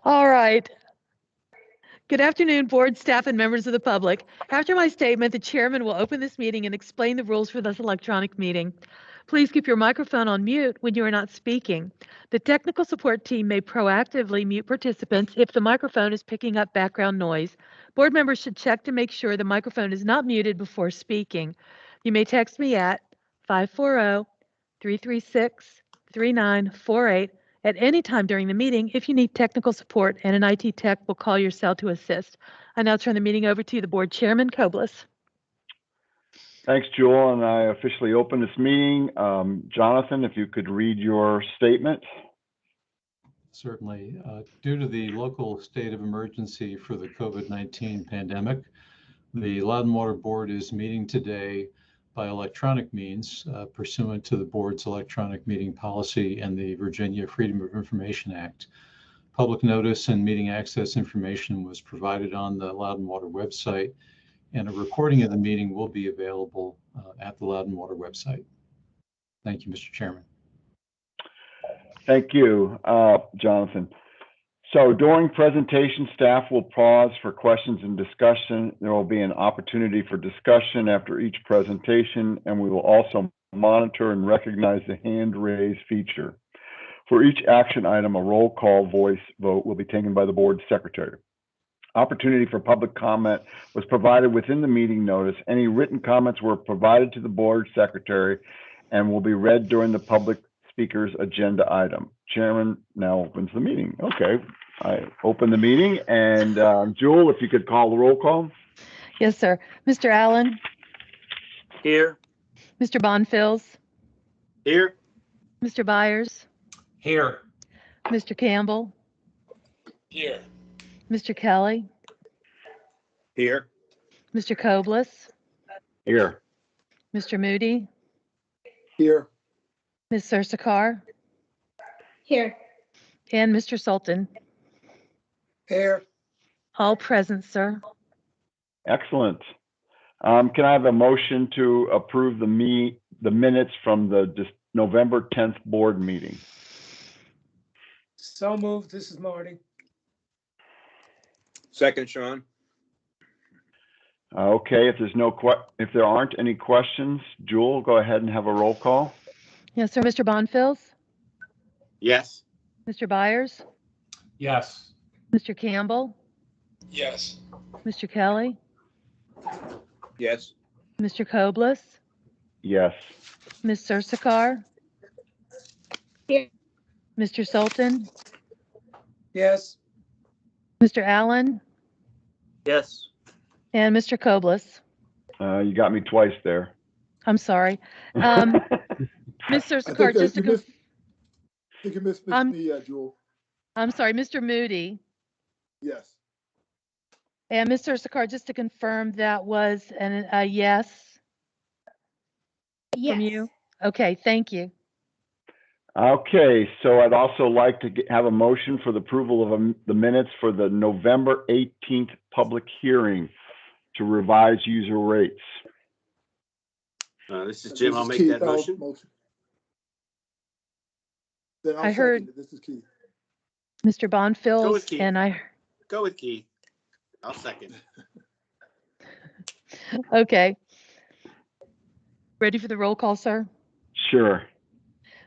All right. Good afternoon, board, staff, and members of the public. After my statement, the chairman will open this meeting and explain the rules for this electronic meeting. Please keep your microphone on mute when you are not speaking. The technical support team may proactively mute participants if the microphone is picking up background noise. Board members should check to make sure the microphone is not muted before speaking. You may text me at 540-336-3948 at any time during the meeting if you need technical support, and an IT tech will call your cell to assist. I now turn the meeting over to the board chairman, Kobliss. Thanks, Jewel, and I officially open this meeting. Jonathan, if you could read your statement. Certainly. Due to the local state of emergency for the COVID-19 pandemic, the Loudon Water Board is meeting today by electronic means pursuant to the board's electronic meeting policy and the Virginia Freedom of Information Act. Public notice and meeting access information was provided on the Loudon Water website, and a recording of the meeting will be available at the Loudon Water website. Thank you, Mr. Chairman. Thank you, Jonathan. So during presentation, staff will pause for questions and discussion. There will be an opportunity for discussion after each presentation, and we will also monitor and recognize the hand raise feature. For each action item, a roll call voice vote will be taken by the board secretary. Opportunity for public comment was provided within the meeting notice. Any written comments were provided to the board secretary and will be read during the public speaker's agenda item. Chairman now opens the meeting. Okay, I open the meeting, and Jewel, if you could call the roll call. Yes, sir. Mr. Allen? Here. Mr. Bonfils? Here. Mr. Byers? Here. Mr. Campbell? Here. Mr. Kelly? Here. Mr. Kobliss? Here. Mr. Moody? Here. Ms. Sursakar? Here. And Mr. Sultan? Here. All present, sir. Excellent. Can I have a motion to approve the minutes from the November 10th board meeting? So moved. This is Marty. Second, Sean. Okay, if there aren't any questions, Jewel, go ahead and have a roll call. Yes, sir. Mr. Bonfils? Yes. Mr. Byers? Yes. Mr. Campbell? Yes. Mr. Kelly? Yes. Mr. Kobliss? Yes. Ms. Sursakar? Here. Mr. Sultan? Yes. Mr. Allen? Yes. And Mr. Kobliss? You got me twice there. I'm sorry. Ms. Sursakar, just to confirm. I think you missed me, Jewel. I'm sorry, Mr. Moody. Yes. And Ms. Sursakar, just to confirm, that was a yes from you? Okay, thank you. Okay, so I'd also like to have a motion for the approval of the minutes for the November 18th public hearing to revise user rates. This is Jim. I'll make that motion. Then I'll I heard second it. This is Keith. Mr. Bonfils, Keith. and I. Go with Keith. I'll second. Okay. Ready for the roll call, sir? Sure.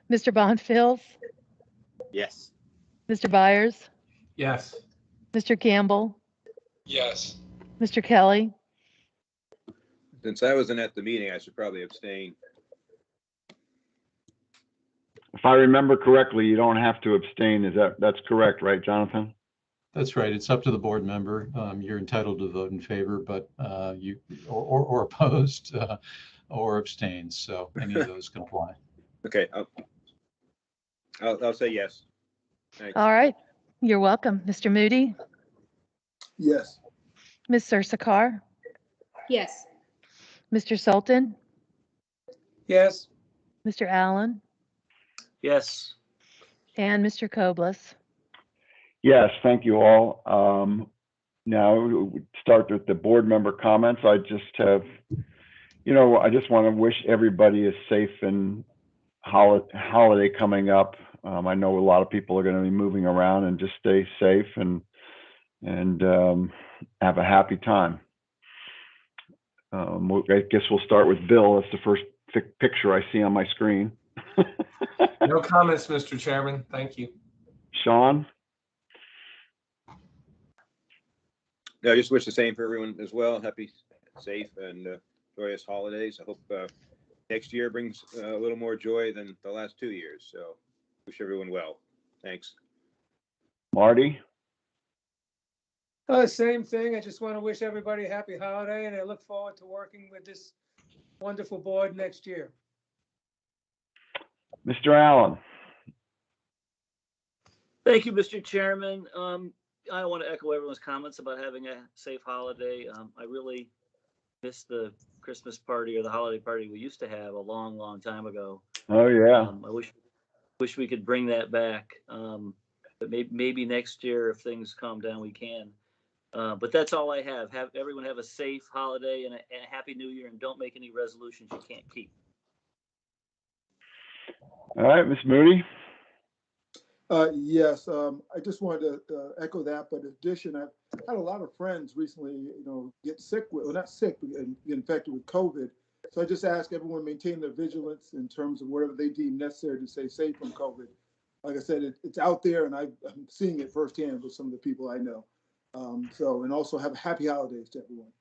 Mr. Bonfils? Yes. Mr. Byers? Yes. Mr. Campbell? Yes. Mr. Kelly? Since I wasn't at the meeting, I should probably abstain. If I remember correctly, you don't have to abstain. That's correct, right, Jonathan? That's right. It's up to the board member. You're entitled to vote in favor, but you or opposed or abstains. So any of those can apply. Okay, I'll say yes. Thanks. All right. You're welcome. Mr. Moody? Yes. Ms. Sursakar? Yes. Mr. Sultan? Yes. Mr. Allen? Yes. And Mr. Kobliss? Yes, thank you all. Now we start with the board member comments. I just have, I just want to wish everybody a safe and holiday coming up. I know a lot of people are going to be moving around, and just stay safe and have a happy time. I guess we'll start with Bill. That's the first picture I see on my screen. No comments, Mr. Chairman. Thank you. Sean? No, I just wish the same for everyone as well. Happy, safe, and joyous holidays. I hope next year brings a little more joy than the last 2 years. So wish everyone well. Thanks. Marty? Same thing. I just want to wish everybody a happy holiday, and I look forward to working with this wonderful board next year. Mr. Allen? Thank you, Mr. Chairman. I want to echo everyone's comments about having a safe holiday. I really miss the Christmas party or the holiday party we used to have a long, long time ago. Oh, yeah. I wish we could bring that back. But maybe next year, if things calm down, we can. But that's all I have. Have everyone have a safe holiday and a happy new year, and don't make any resolutions you can't keep. All right, Ms. Moody? Yes, I just wanted to echo that, but in addition, I've had a lot of friends recently, get sick with, well, not sick, but get infected with COVID. So I just ask everyone to maintain their vigilance in terms of whatever they deem necessary to stay safe from COVID. Like I said, it's out there, and I'm seeing it firsthand with some of the people I know. And also have happy holidays to everyone.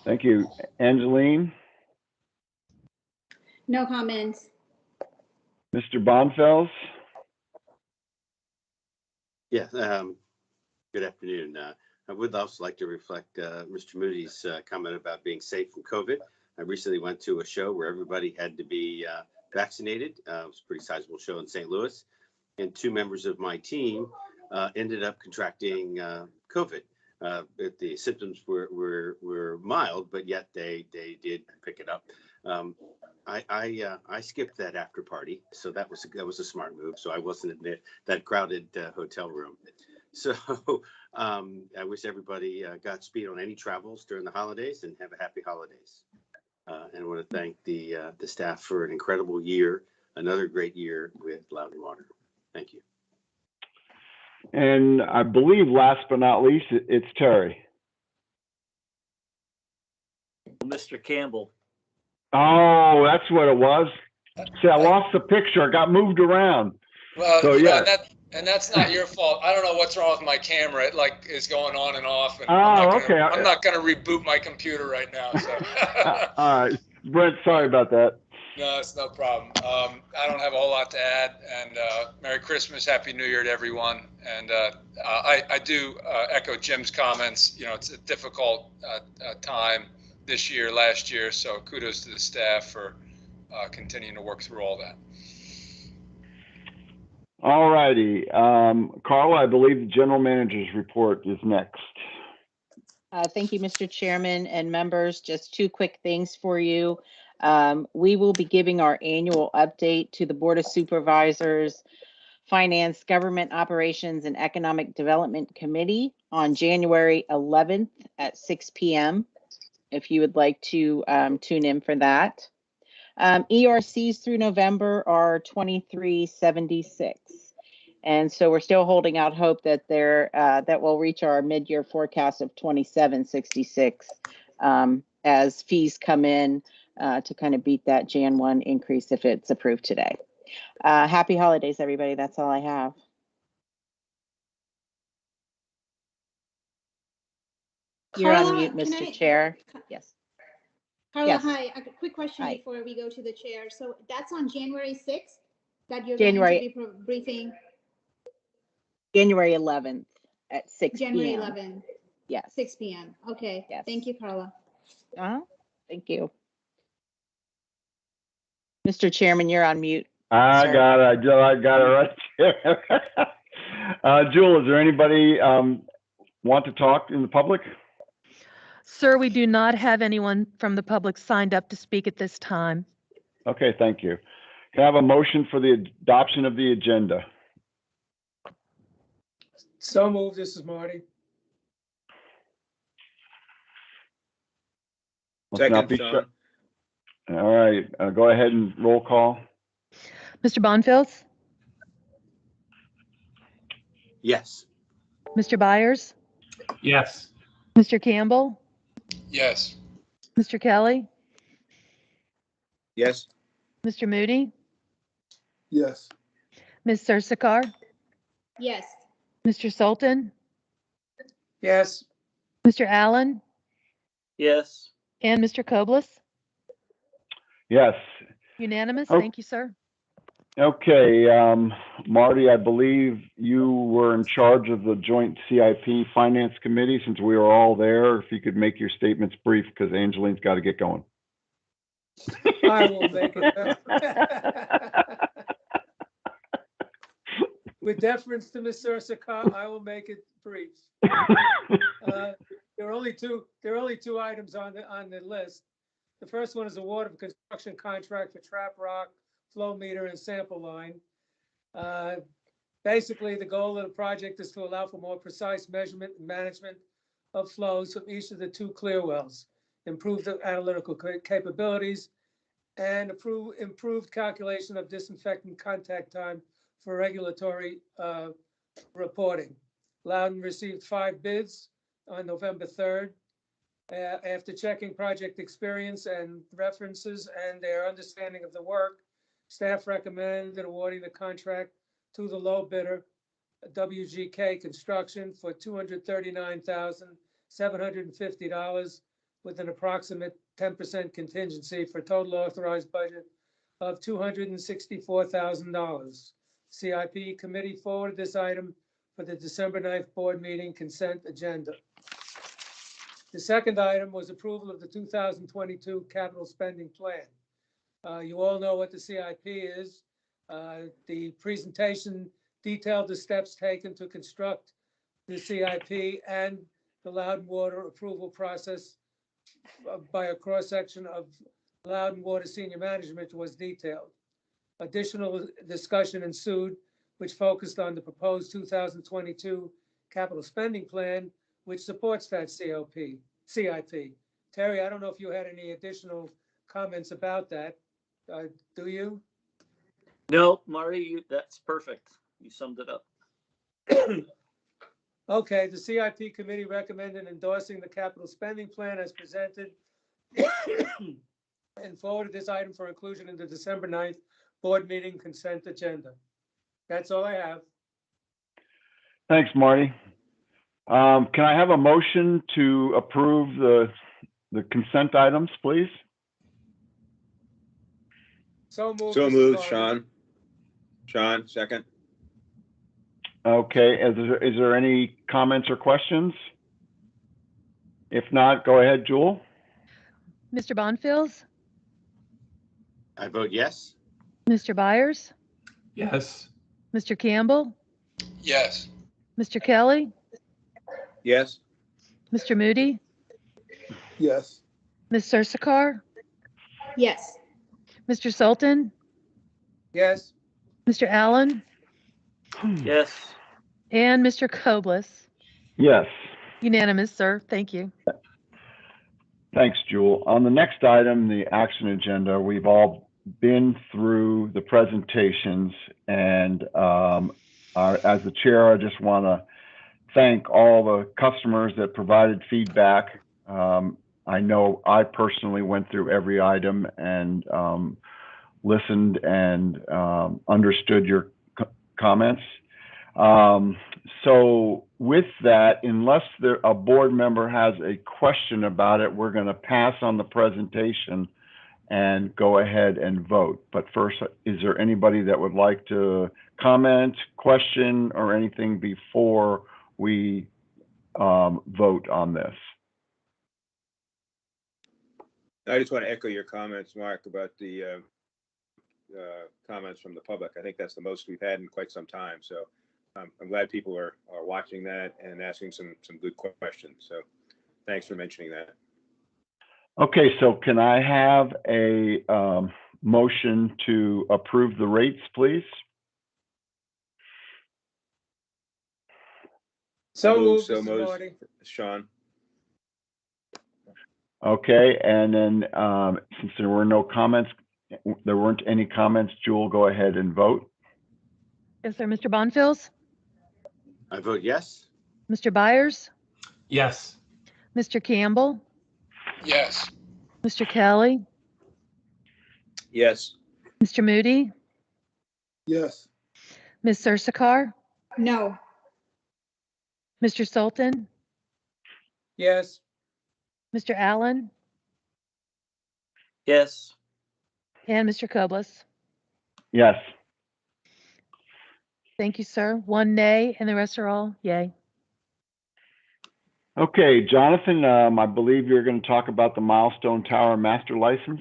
Thank you. Angeline? No comments. Mr. Bonfels? Yeah, good afternoon. I would also like to reflect Mr. Moody's comment about being safe from COVID. I recently went to a show where everybody had to be vaccinated. It was a pretty sizable show in St. Louis. And 2 members of my team ended up contracting COVID. The symptoms were mild, but yet they did pick it up. I skipped that after party, so that was a smart move. So I wasn't in that crowded hotel room. So I wish everybody Godspeed on any travels during the holidays, and have a happy holidays. And I want to thank the staff for an incredible year, another great year with Loud and Water. Thank you. And I believe last but not least, it's Terry. Mr. Campbell. Oh, that's what it was. See, I lost the picture. I got moved around. Well, So, yeah. and that's not your fault. I don't know what's wrong with my camera. It is going on and off. And okay. I'm not gonna reboot my computer right now. So. All right, Brent. Sorry about that. No, it's no problem. I don't have a whole lot to add. And Merry Christmas, Happy New Year to everyone. And I do echo Jim's comments. It's a difficult time this year, last year. So kudos to the staff for continuing to work through all that. All righty. Carla, I believe the general manager's report is next. Thank you, Mr. Chairman and members. Just 2 quick things for you. We will be giving our annual update to the Board of Supervisors, Finance, Government Operations, and Economic Development Committee on January 11th at 6 p.m. if you would like to tune in for that. ERCs through November are 2376. And so we're still holding out hope that that will reach our mid-year forecast of 2766 as fees come in to kind of beat that Jan 1 increase if it's approved today. Happy holidays, everybody. That's all I have. You're on mute, Mr. Chair. Yes. Carla, Yes. hi. A quick question Hi. before we go to the chair. So that's on January 6th that you're January- going to be briefing? January 11th at 6 p.m. January 11th, Yes. 6 p.m. Okay. Yes. Thank you, Carla. Thank you. Mr. Chairman, you're on mute. I Sir. got it. I got it right here. Jewel, is there anybody want to talk in the public? Sir, we do not have anyone from the public signed up to speak at this time. Okay, thank you. Can I have a motion for the adoption of the agenda? So moved. This is Marty. Let's not Second, be Sean. All right, go ahead and roll call. Mr. Bonfils, Yes. Mr. Byers, Yes. Mr. Campbell, Yes. Mr. Kelly, Yes. Mr. Moody, Yes. Ms. Sursakar, Yes. Mr. Sultan, Yes. Mr. Allen, Yes. and Mr. Koblis. Yes. Unanimous. Oh. Thank you, sir. Okay, Marty, I believe you were in charge of the joint CIP Finance Committee since we were all there. If you could make your statements brief, because Angeline's got to get going. I will make it. With deference to Ms. Sursakar, I will make it brief. There are only two items on the list. The first one is award of construction contract for trap rock, flow meter, and sample line. Basically, the goal of the project is to allow for more precise measurement and management of flows from each of the two clear wells, improve the analytical capabilities, and improved calculation of disinfectant contact time for regulatory reporting. Loudon received 5 bids on November 3rd. After checking project experience and references and their understanding of the work, staff recommended awarding the contract to the low bidder, WGK Construction, for $239,750 with an approximate 10% contingency for a total authorized budget of $264,000. CIP committee forwarded this item for the December 9th board meeting consent agenda. The second item was approval of the 2022 capital spending plan. You all know what the CIP is. The presentation detailed the steps taken to construct the CIP and the Loudon Water approval process by a cross-section of Loudon Water senior management was detailed. Additional discussion ensued, which focused on the proposed 2022 capital spending plan, which supports that CIP. Terry, I don't know if you had any additional comments about that. Do you? No, Marty, that's perfect. You summed it up. Okay, the CIP committee recommended endorsing the capital spending plan as presented and forwarded this item for inclusion in the December 9th board meeting consent agenda. That's all I have. Thanks, Marty. Can I have a motion to approve the consent items, please? So moved. So Mr. moved, Marty. Sean. Sean, second. Okay, is there any comments or questions? If not, go ahead, Jewel. Mr. Bonfils, I vote yes. Mr. Byers, Yes. Mr. Campbell, Yes. Mr. Kelly, Yes. Mr. Moody, Yes. Ms. Sursakar, Yes. Mr. Sultan, Yes. Mr. Allen, Yes. and Mr. Koblis. Yes. Unanimous, sir. Thank you. Thanks, Jewel. On the next item, the action agenda, we've all been through the presentations, and as the chair, I just want to thank all the customers that provided feedback. I know I personally went through every item and listened and understood your comments. So with that, unless a board member has a question about it, we're going to pass on the presentation and go ahead and vote. But first, is there anybody that would like to comment, question, or anything before we vote on this? I just want to echo your comments, Mark, about the comments from the public. I think that's the most we've had in quite some time. So I'm glad people are watching that and asking some good questions. So thanks for mentioning that. Okay, so can I have a motion to approve the rates, please? So moved, So Mr. moved, Marty. Sean. Okay, and then since there were no comments, there weren't any comments, Jewel, go ahead and vote. Yes, sir. Mr. Bonfils, I vote yes. Mr. Byers, Yes. Mr. Campbell, Yes. Mr. Kelly, Yes. Mr. Moody, Yes. Ms. Sursakar, No. Mr. Sultan, yes, Mr. Allen, Yes. and Mr. Koblis. Yes. Thank you, sir. One nay, and the rest are all yay. Okay, Jonathan, I believe you're going to talk about the Milestone Tower master license.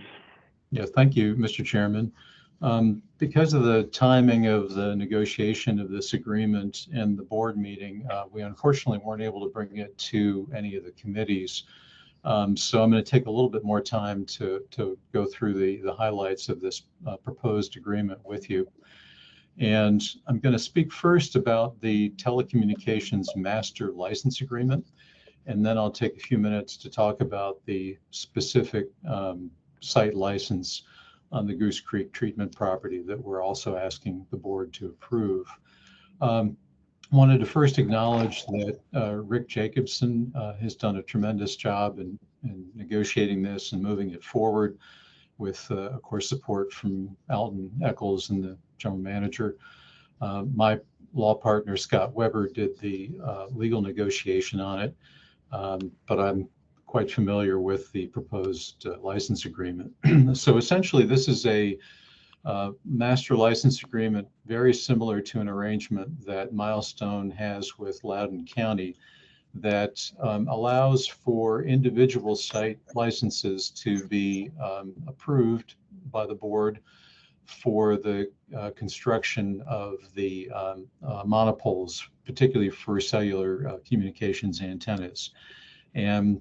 Yes, thank you, Mr. Chairman. Because of the timing of the negotiation of this agreement and the board meeting, we unfortunately weren't able to bring it to any of the committees. So I'm going to take a little bit more time to go through the highlights of this proposed agreement with you. And I'm going to speak first about the telecommunications master license agreement, and then I'll take a few minutes to talk about the specific site license on the Goose Creek treatment property that we're also asking the board to approve. Wanted to first acknowledge that Rick Jacobson has done a tremendous job in negotiating this and moving it forward with, of course, support from Alton Eccles and the general manager. My law partner, Scott Weber, did the legal negotiation on it, but I'm quite familiar with the proposed license agreement. So essentially, this is a master license agreement very similar to an arrangement that Milestone has with Loudoun County that allows for individual site licenses to be approved by the board for the construction of the monopoles, particularly for cellular communications antennas. And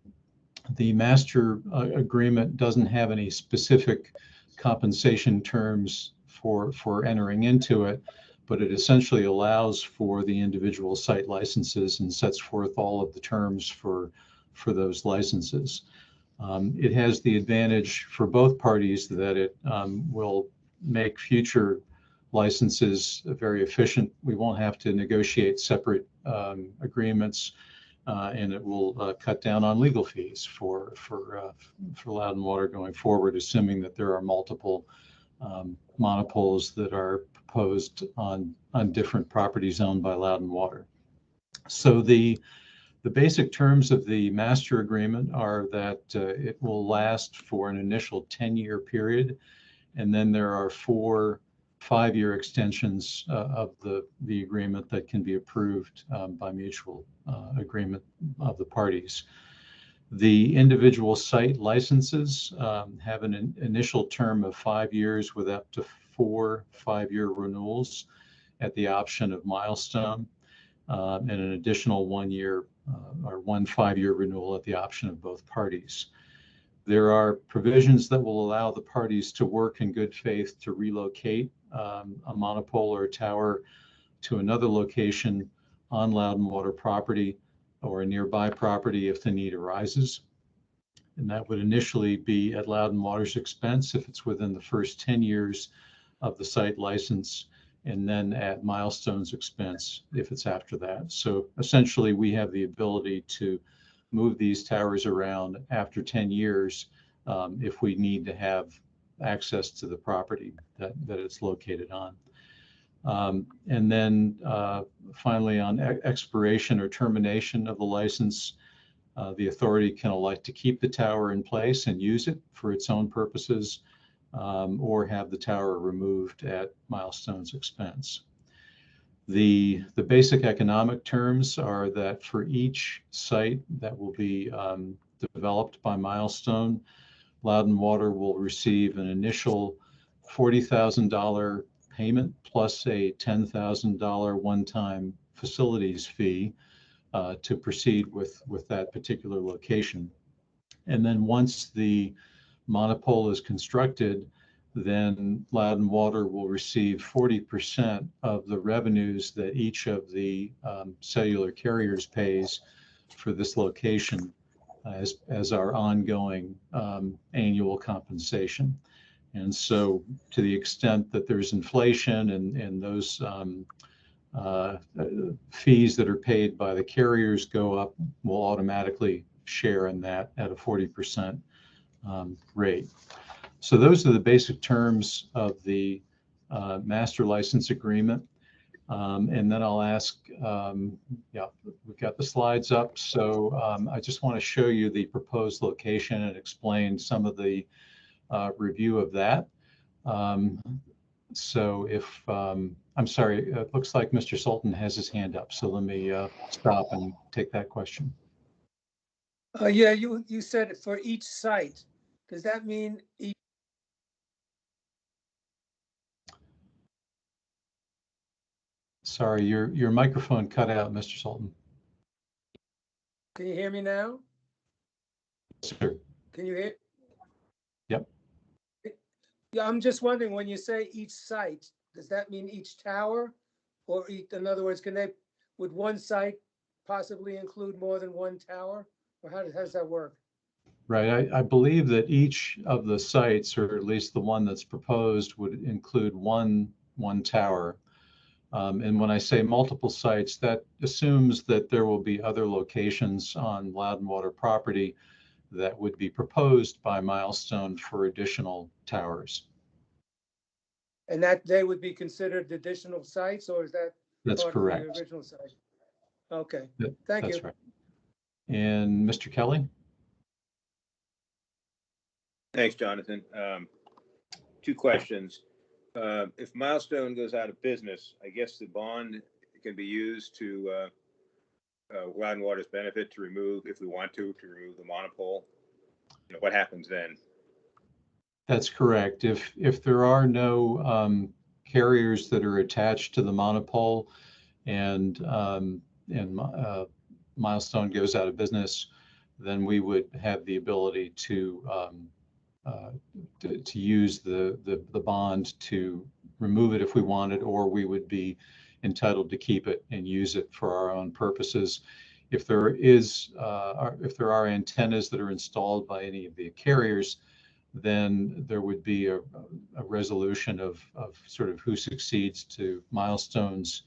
the master agreement doesn't have any specific compensation terms for entering into it, but it essentially allows for the individual site licenses and sets forth all of the terms for those licenses. It has the advantage for both parties that it will make future licenses very efficient. We won't have to negotiate separate agreements. And it will cut down on legal fees for Loudoun Water going forward, assuming that there are multiple monopoles that are proposed on different properties owned by Loudoun Water. So the basic terms of the master agreement are that it will last for an initial 10-year period, and then there are 4 5-year extensions of the agreement that can be approved by mutual agreement of the parties. The individual site licenses have an initial term of 5 years with up to 4 5-year renewals at the option of Milestone, and an additional 1 year or 1 5-year renewal at the option of both parties. There are provisions that will allow the parties to work in good faith to relocate a monopole or a tower to another location on Loudoun Water property or a nearby property if the need arises. And that would initially be at Loudoun Water's expense if it's within the first 10 years of the site license, and then at Milestone's expense if it's after that. So essentially, we have the ability to move these towers around after 10 years if we need to have access to the property that it's located on. And then finally, on expiration or termination of the license, the authority can elect to keep the tower in place and use it for its own purposes, or have the tower removed at Milestone's expense. The basic economic terms are that for each site that will be developed by Milestone, Loudoun Water will receive an initial $40,000 payment plus a $10,000 one-time facilities fee to proceed with that particular location. And then once the monopole is constructed, then Loudoun Water will receive 40% of the revenues that each of the cellular carriers pays for this location as our ongoing annual compensation. And so to the extent that there's inflation and those fees that are paid by the carriers go up, we'll automatically share in that at a 40% rate. So those are the basic terms of the master license agreement. And then I'll ask, yeah, we've got the slides up. So I just want to show you the proposed location and explain some of the review of that. So if, I'm sorry, it looks like Mr. Sultan has his hand up. So let me stop and take that question. Yeah, you said for each site. Does that mean each? Sorry, your microphone cut out, Mr. Sultan. Can you hear me now? Sure. Can you hear? Yep. Yeah, I'm just wondering, when you say each site, does that mean each tower? Or in other words, would one site possibly include more than one tower? Or how does that work? Right. I believe that each of the sites, or at least the one that's proposed, would include one tower. And when I say multiple sites, that assumes that there will be other locations on Loudonwater property that would be proposed by Milestone for additional towers. And that they would be considered additional sites, or is that That's part correct. of the original site? Okay, That, thank that's you. right. And Mr. Kelly? Thanks, Jonathan. Two questions. If Milestone goes out of business, I guess the bond can be used to Loudonwater's benefit to remove, if we want to remove the monopole. You know, what happens then? That's correct. If there are no carriers that are attached to the monopole and Milestone goes out of business, then we would have the ability to use the bond to remove it if we wanted, or we would be entitled to keep it and use it for our own purposes. If there are antennas that are installed by any of the carriers, then there would be a resolution of sort of who succeeds to Milestone's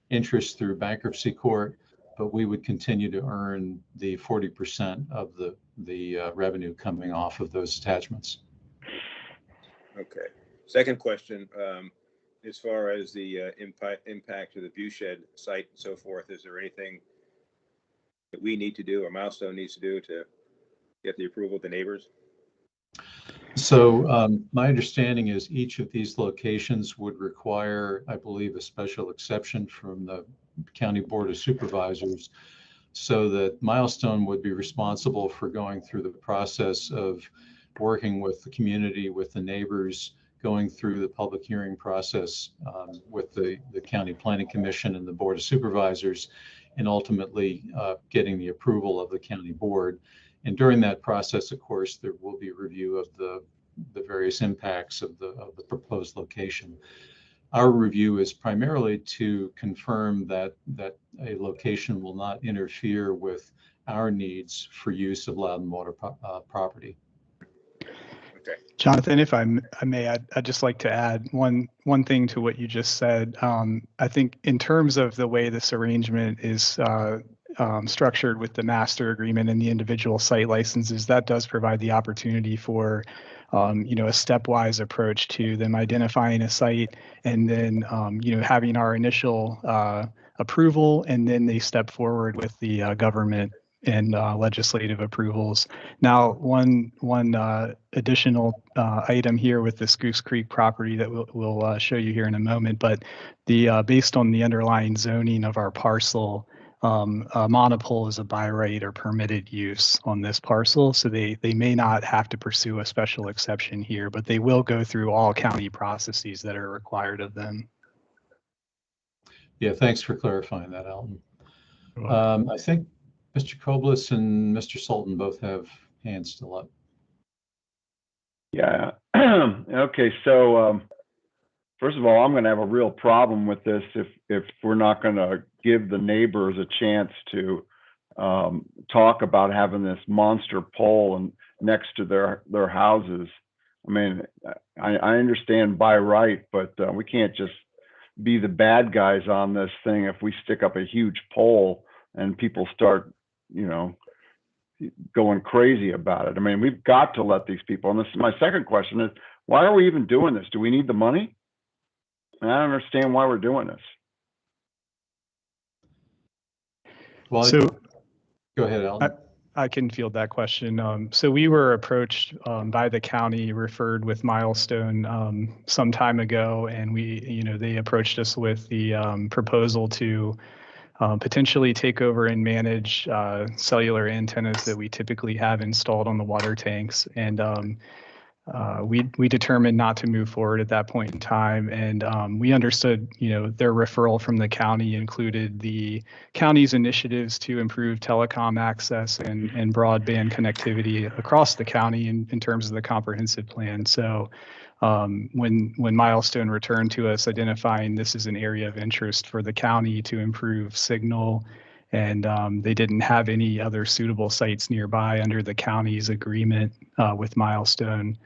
interest through bankruptcy court, but we would continue to earn the 40% of the revenue coming off of those attachments. Okay. Second question, as far as the impact of the viewshed site and so forth, is there anything that we need to do or Milestone needs to do to get the approval of the neighbors? So my understanding is each of these locations would require, I believe, a special exception from the County Board of Supervisors, so that Milestone would be responsible for going through the process of working with the community, with the neighbors, going through the public hearing process with the County Planning Commission and the Board of Supervisors, and ultimately getting the approval of the county board. And during that process, of course, there will be a review of the various impacts of the proposed location. Our review is primarily to confirm that a location will not interfere with our needs for use of Loudonwater property. Okay. Jonathan, if I may, I'd just like to add one thing to what you just said. I think in terms of the way this arrangement is structured with the master agreement and the individual site licenses, that does provide the opportunity for a stepwise approach to them identifying a site and then having our initial approval, and then they step forward with the government and legislative approvals. Now, one additional item here with this Goose Creek property that we'll show you here in a moment, but based on the underlying zoning of our parcel, a monopole is a by right or permitted use on this parcel, so they may not have to pursue a special exception here, but they will go through all county processes that are required of them. Yeah, thanks for clarifying that, Alton. I think Mr. Koblis and Mr. Sultan both have hands still up. Yeah. Okay. So first of all, I'm going to have a real problem with this if we're not going to give the neighbors a chance to talk about having this monster pole next to their houses. I mean, I understand by right, but we can't just be the bad guys on this thing if we stick up a huge pole and people start, you know, going crazy about it. I mean, we've got to let these people, and this is my second question is, why are we even doing this? Do we need the money? And I don't understand why we're doing this. Well, So go ahead, Alan. I can field that question. So we were approached by the county, referred with Milestone some time ago, and they approached us with the proposal to potentially take over and manage cellular antennas that we typically have installed on the water tanks. And we determined not to move forward at that point in time. And we understood, their referral from the county included the county's initiatives to improve telecom access and broadband connectivity across the county in terms of the comprehensive plan. So when Milestone returned to us identifying this is an area of interest for the county to improve signal, and they didn't have any other suitable sites nearby under the county's agreement with Milestone,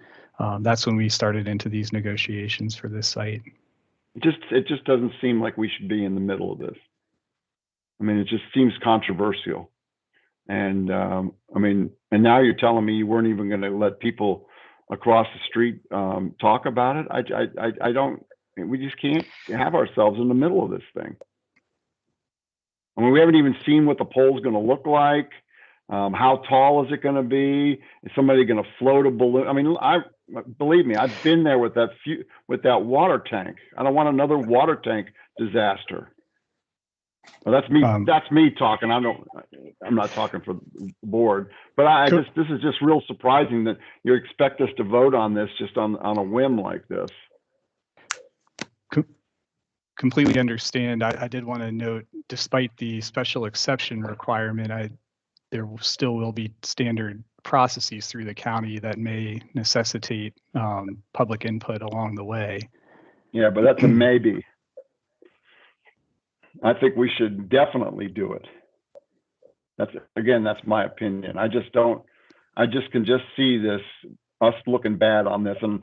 that's when we started into these negotiations for this site. It just doesn't seem like we should be in the middle of this. I mean, it just seems controversial. And and now you're telling me you weren't even going to let people across the street talk about it. I don't. We just can't have ourselves in the middle of this thing. I mean, we haven't even seen what the pole's going to look like. How tall is it going to be? Is somebody going to float a balloon? I mean, believe me, I've been there with that water tank. I don't want another water tank disaster. Well, that's me. That's me talking. I'm not talking for the board, but this is just real surprising that you expect us to vote on this just on a whim like this. Completely understand. I did want to note, despite the special exception requirement, there still will be standard processes through the county that may necessitate public input along the way. Yeah, but that's a maybe. I think we should definitely do it. That's my opinion. I just can see us looking bad on this. And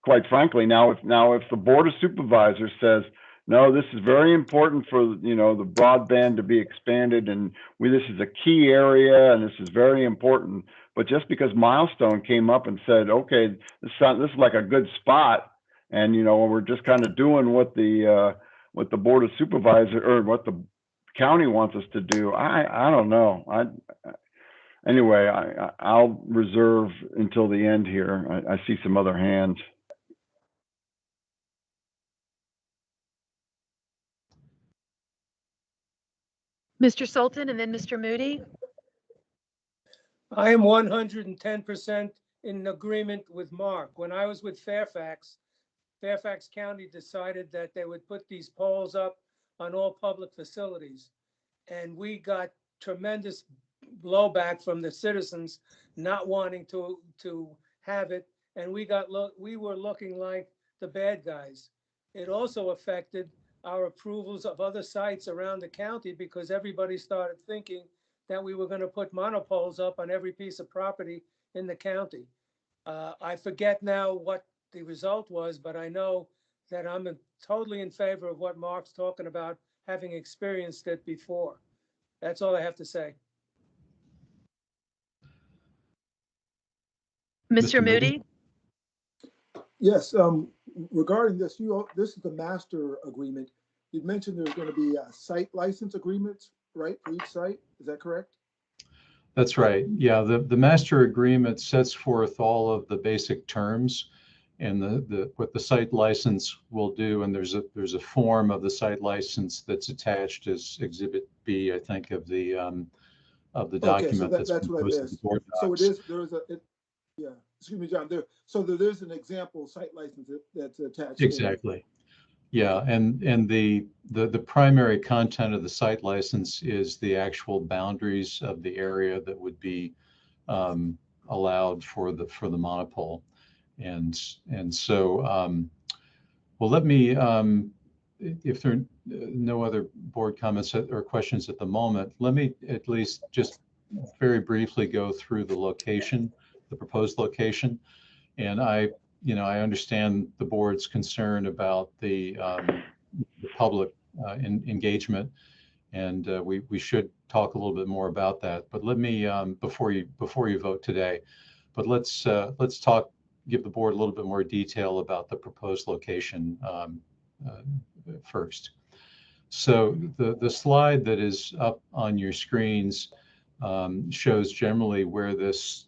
quite frankly, now if the Board of Supervisors says, no, this is very important for, the broadband to be expanded, and this is a key area and this is very important. But just because Milestone came up and said, okay, this is like a good spot, and we're just kind of doing what the Board of Supervisors or what the county wants us to do. I don't know. Anyway, I'll reserve until the end here. I see some other hands. Mr. Sultan and then Mr. Moody. I am 110% in agreement with Mark. When I was with Fairfax County decided that they would put these poles up on all public facilities. And we got tremendous blowback from the citizens not wanting to have it. And we were looking like the bad guys. It also affected our approvals of other sites around the county because everybody started thinking that we were going to put monopoles up on every piece of property in the county. I forget now what the result was, but I know that I'm totally in favor of what Mark's talking about, having experienced it before. That's all I have to say. Mr. Moody? Yes, regarding this, this is the master agreement. You mentioned there's going to be site license agreements, right, for each site. Is that correct? That's right. Yeah, the master agreement sets forth all of the basic terms and what the site license will do. And there's a form of the site license that's attached as Exhibit B, I think, of the document. Okay, so that's what I missed. So yeah. Excuse me, John. There's an example site license that's attached. Exactly. Yeah, and the primary content of the site license is the actual boundaries of the area that would be allowed for the monopole, and so well, let me if there are no other board comments or questions at the moment, let me at least just very briefly go through the location, the proposed location, and I you know, I understand the board's concern about the public engagement, and we should talk a little bit more about that. But let me before you vote today, but let's give the board a little bit more detail about the proposed location first. So the slide that is up on your screens shows generally where this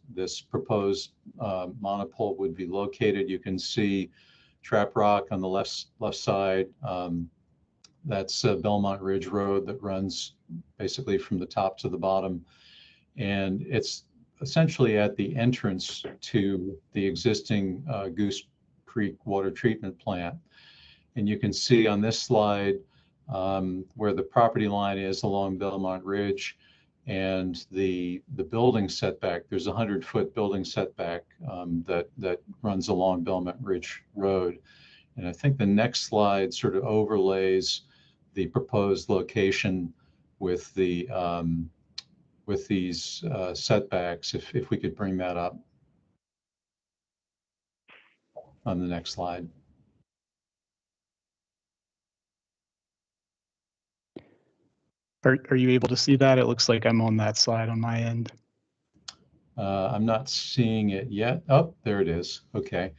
proposed monopole would be located. You can see Trap Rock on the left side. That's Belmont Ridge Road that runs basically from the top to the bottom, and it's essentially at the entrance to the existing Goose Creek water treatment plant. And you can see on this slide where the property line is along Belmont Ridge, and the building setback. There's a 100-foot building setback that runs along Belmont Ridge Road. And I think the next slide sort of overlays the proposed location with the with these setbacks. If we could bring that up on the next slide. Are you able to see that? It looks like I'm on that slide on my end. I'm not seeing it yet. Oh, there it is. Okay.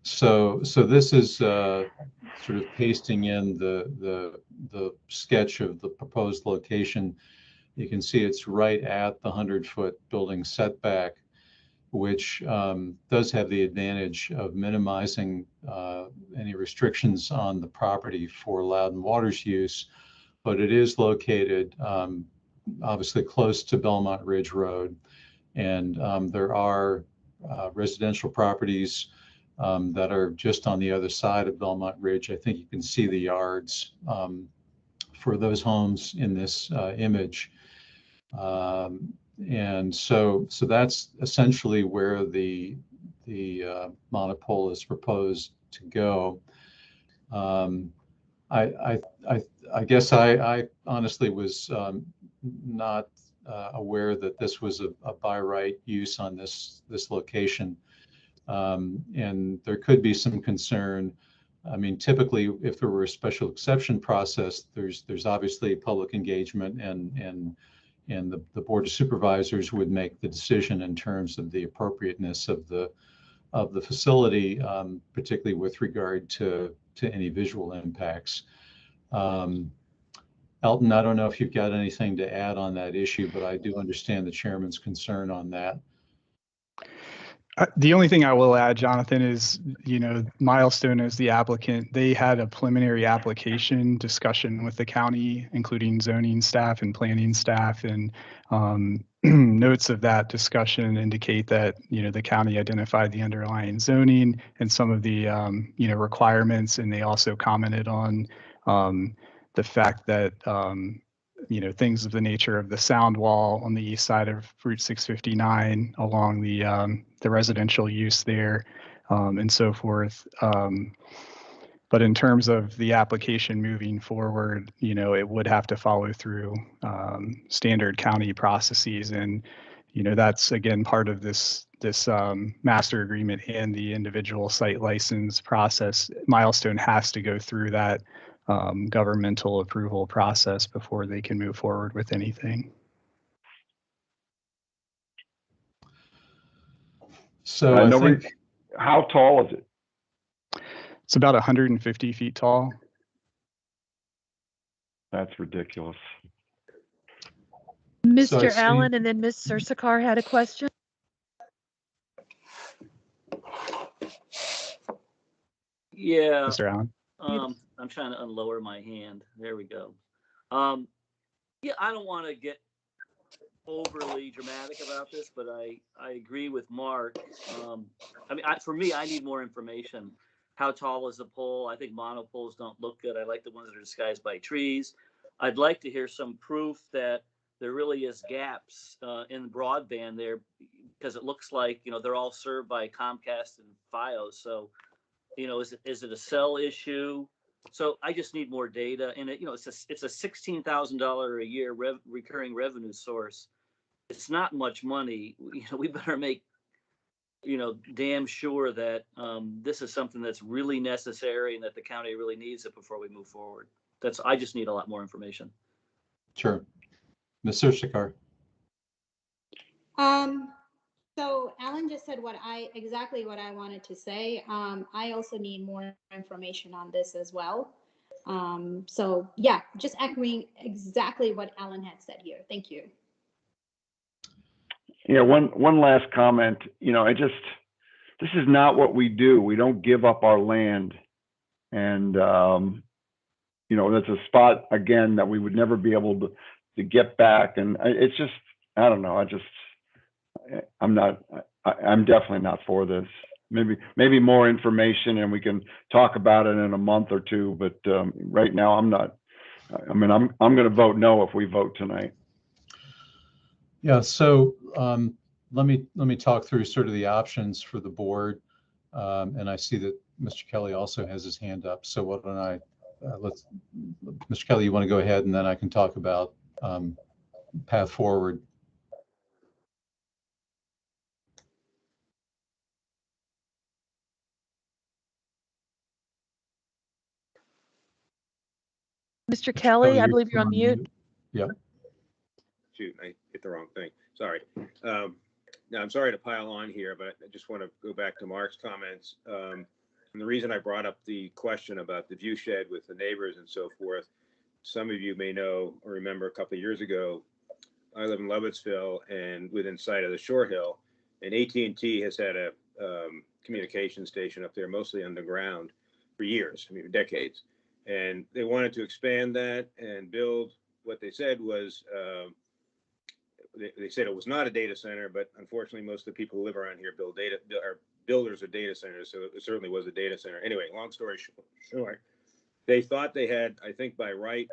So this is sort of pasting in the sketch of the proposed location. You can see it's right at the 100-foot building setback, which does have the advantage of minimizing any restrictions on the property for Loudon Water's use. But it is located obviously close to Belmont Ridge Road, and there are residential properties that are just on the other side of Belmont Ridge. I think you can see the yards for those homes in this image. And so that's essentially where the monopole is proposed to go. I guess I honestly was not aware that this was a by right use on this location, and there could be some concern. I mean, typically, if there were a special exception process, there's obviously public engagement, and the Board of Supervisors would make the decision in terms of the appropriateness of the facility, particularly with regard to any visual impacts. Elton, I don't know if you've got anything to add on that issue, but I do understand the chairman's concern on that. The only thing I will add, Jonathan, is, Milestone as the applicant, they had a preliminary application discussion with the county, including zoning staff and planning staff, and notes of that discussion indicate that, the county identified the underlying zoning and some of the, requirements, and they also commented on the fact that, things of the nature of the sound wall on the east side of Route 659 along the residential use there, and so forth. But in terms of the application moving forward, it would have to follow through standard county processes. And, that's, again, part of this master agreement and the individual site license process. Milestone has to go through that governmental approval process before they can move forward with anything. So I think, how tall is it? It's about 150 feet tall. That's ridiculous. Mr. Allen, and then Ms. Sursakar had a question. Yeah. Mr. Allen. I'm trying to unlower my hand. There we go. Yeah, I don't want to get overly dramatic about this, but I agree with Mark. I mean, for me, I need more information. How tall is the pole? I think monopoles don't look good. I like the ones that are disguised by trees. I'd like to hear some proof that there really is gaps in broadband there, because it looks like, they're all served by Comcast and Fios. So, is it a cell issue? So I just need more data, and it's a $16,000 a year recurring revenue source. It's not much money. We better make damn sure that this is something that's really necessary and that the county really needs it before we move forward. I just need a lot more information. Sure. Ms. Sirshikar. So Alan just said exactly what I wanted to say. I also need more information on this as well. So yeah, just echoing exactly what Alan had said here. Thank you. Yeah, one last comment. This is not what we do. We don't give up our land. And, that's a spot, again, that we would never be able to get back. And it's just, I don't know. I'm definitely not for this. Maybe more information and we can talk about it in a month or two. But right now, I'm not. I'm going to vote no if we vote tonight. Yeah. So let me talk through sort of the options for the board. And I see that Mr. Kelly also has his hand up. So why don't I Mr. Kelly, you want to go ahead and then I can talk about path forward. Mr. Kelly, I believe you're on mute. Yeah. Shoot, I hit the wrong thing. Sorry. Now, I'm sorry to pile on here, but I just want to go back to Mark's comments. And the reason I brought up the question about the view shed with the neighbors and so forth, some of you may know or remember a couple of years ago, I live in Lovettsville and within sight of the Shore Hill, and AT&T has had a communication station up there, mostly underground, for years, decades. And they wanted to expand that and build what they said was, they said it was not a data center, but unfortunately, most of the people who live around here are builders of data centers, so it certainly was a data center. Anyway, long story short, they thought they had, I think by right,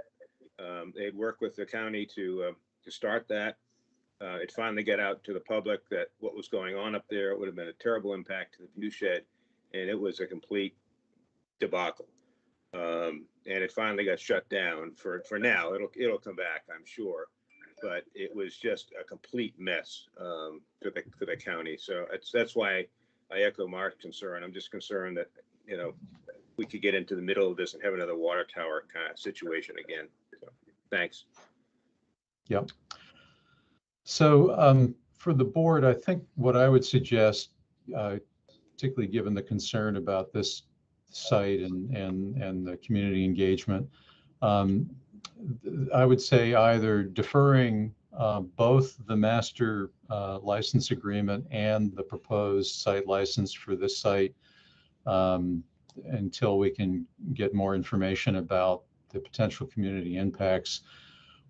they had worked with the county to start that. It finally got out to the public that what was going on up there, it would have been a terrible impact to the view shed, and it was a complete debacle. And it finally got shut down for now. It'll come back, I'm sure, but it was just a complete mess for the county. So that's why I echo Mark's concern. I'm just concerned that we could get into the middle of this and have another water tower kind of situation again. So, thanks. Yep. So for the board, I think what I would suggest, particularly given the concern about this site and the community engagement, I would say either deferring both the master license agreement and the proposed site license for this site until we can get more information about the potential community impacts.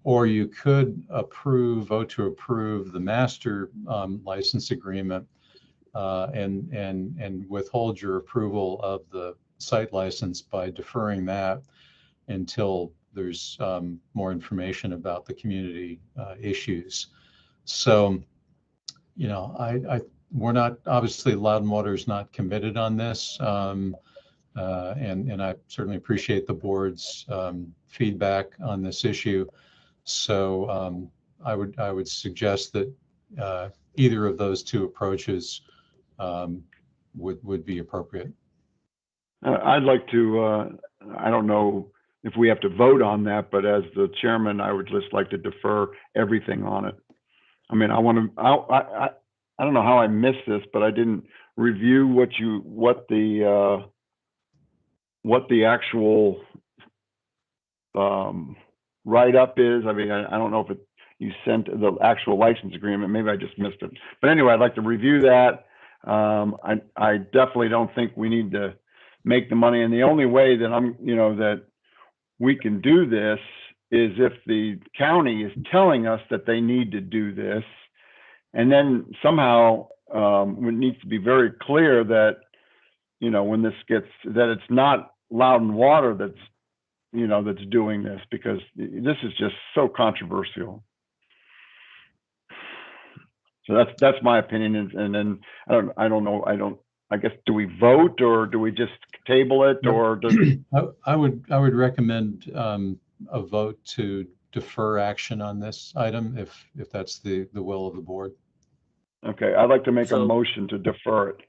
Or you could vote to approve the master license agreement and withhold your approval of the site license by deferring that until there's more information about the community issues. So, we're not, obviously Loudon Water is not committed on this. And I certainly appreciate the board's feedback on this issue. So I would suggest that either of those two approaches would be appropriate. I'd like to, I don't know if we have to vote on that, but as the chairman, I would just like to defer everything on it. I don't know how I missed this, but I didn't review what the actual write-up is. I don't know if you sent the actual license agreement. Maybe I just missed it. But anyway, I'd like to review that. I definitely don't think we need to make the money. And the only way that that we can do this is if the county is telling us that they need to do this. And then somehow it needs to be very clear that, when this that it's not Loudon Water that's doing this, because this is just so controversial. So that's my opinion. And then I don't know. I guess, do we vote or do we just table it, or does I would recommend a vote to defer action on this item if that's the will of the board. Okay, I'd like to make a So- motion to defer it.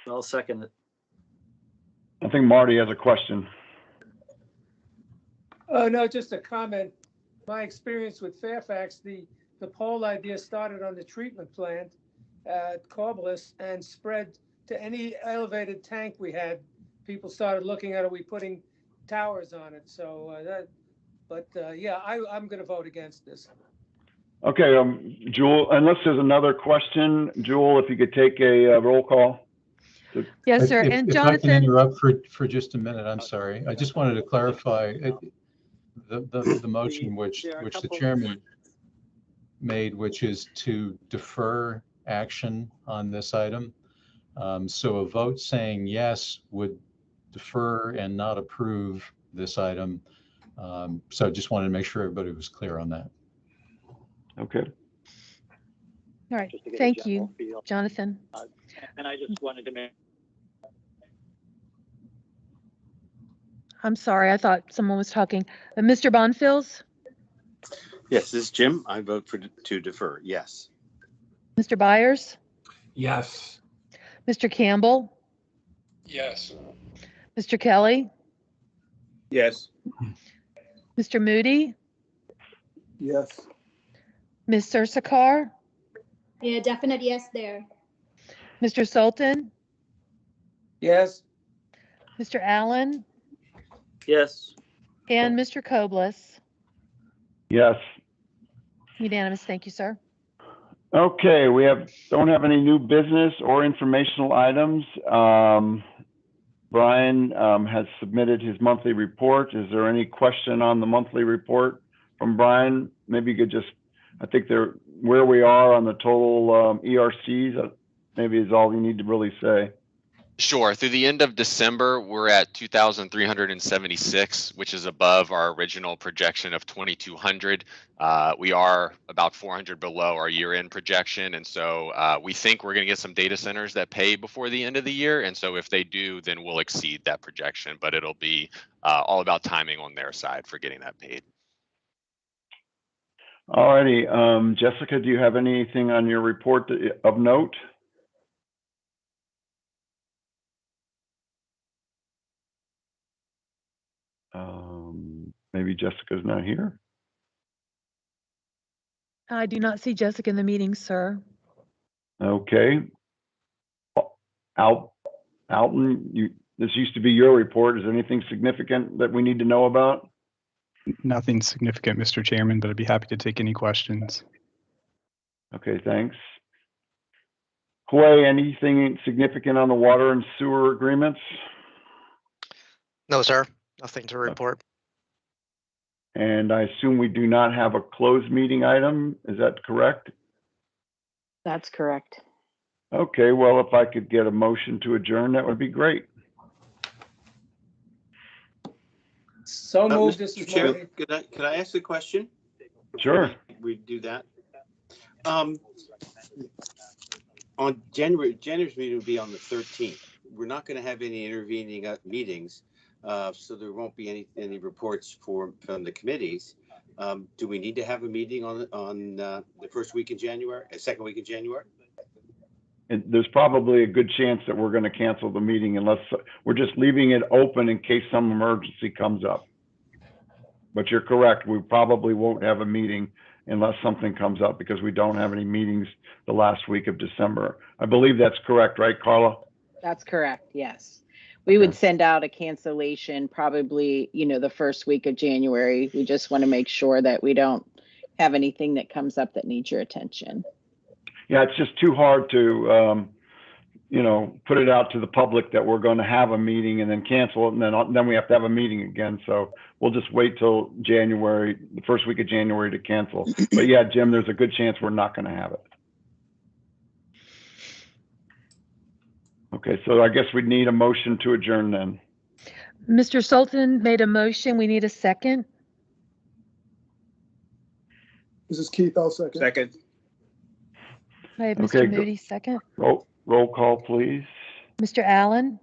I'll second it. I think Marty has a question. Oh, no, just a comment. My experience with Fairfax, the pole idea started on the treatment plant at Corvallis and spread to any elevated tank we had. People started looking at, are we putting towers on it? So yeah, I'm going to vote against this. Okay, Jewel, unless there's another question, Jewel, if you could take a roll call. Yes, sir. If- And if I can Jonathan, interrupt for just a minute, I'm sorry. I just wanted to clarify the motion which the chairman made, which is to defer action on this item. So a vote saying yes would defer and not approve this item. So I just wanted to make sure everybody was clear on that. Okay. all right, thank you, Jonathan. And I just wanted to make. I'm sorry, I thought someone was talking. Mr. Bonfils, Yes, this is Jim. I vote to defer. Yes. Mr. Byers, Yes. Mr. Campbell, Yes. Mr. Kelly, Yes. Mr. Moody, Yes. Ms. Sursakar, Yeah, definite yes there. Mr. Sultan, Yes, Mr. Allen, Yes. and Mr. Koblis. Yes. Unanimous, thank you, sir. Okay, we don't have any new business or informational items. Brian has submitted his monthly report. Is there any question on the monthly report from Brian? Maybe you could just, I think where we are on the total ERCs, maybe is all you need to really say. Sure. Through the end of December, we're at 2,376, which is above our original projection of 2,200. We are about 400 below our year-end projection. And so we think we're going to get some data centers that pay before the end of the year. And so if they do, then we'll exceed that projection. But it'll be all about timing on their side for getting that paid. All righty. Jessica, do you have anything on your report of note? Maybe Jessica's not here. I do not see Jessica in the meeting, sir. Okay. Alton, this used to be your report. Is there anything significant that we need to know about? Nothing significant, Mr. Chairman, but I'd be happy to take any questions. Okay, thanks. Huey, anything significant on the water and sewer agreements? No, sir. Nothing to report. And I assume we do not have a closed meeting item. Is that correct? That's correct. Okay, well, if I could get a motion to adjourn, that would be great. so moved. Mr. This is Chairman, Marty. could I ask a question? Sure. We do that. On January's meeting will be on the 13th. We're not going to have any intervening meetings, so there won't be any reports from the committees. Do we need to have a meeting on the first week in January, second week in January? And there's probably a good chance that we're going to cancel the meeting unless we're just leaving it open in case some emergency comes up. But you're correct. We probably won't have a meeting unless something comes up because we don't have any meetings the last week of December. I believe that's correct, right, Carla? That's correct. Yes. We would send out a cancellation probably, the first week of January. We just want to make sure that we don't have anything that comes up that needs your attention. Yeah, it's just too hard to, put it out to the public that we're going to have a meeting and then cancel it, and then we have to have a meeting again. So we'll just wait till January, the first week of January, to cancel. But yeah, Jim, there's a good chance we're not going to have it. Okay, so I guess we'd need a motion to adjourn then. Mr. Sultan made a motion. We need a second. This is Keith. I'll second. Second. I have Okay, Mr. Moody second. Roll call, please. Mr. Allen?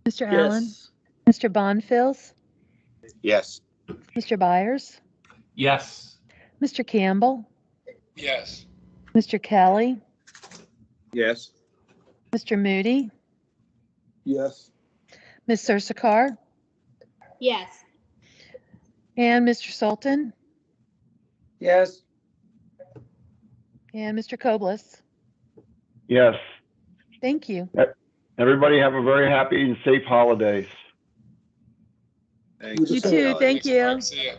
Mr. Allen? Yes. Mr. Bonfils? Yes. Mr. Byers? Yes. Mr. Campbell? Yes. Mr. Kelly, Yes. Mr. Moody, Yes. Ms. Sursakar, Yes. and Mr. Sultan, Yes, and Mr. Koblis. Yes. Thank you. Everybody have a very happy and safe holidays. Thanks. You Thanks. too. Thank Holidays. you. Thanks, Mark. See ya.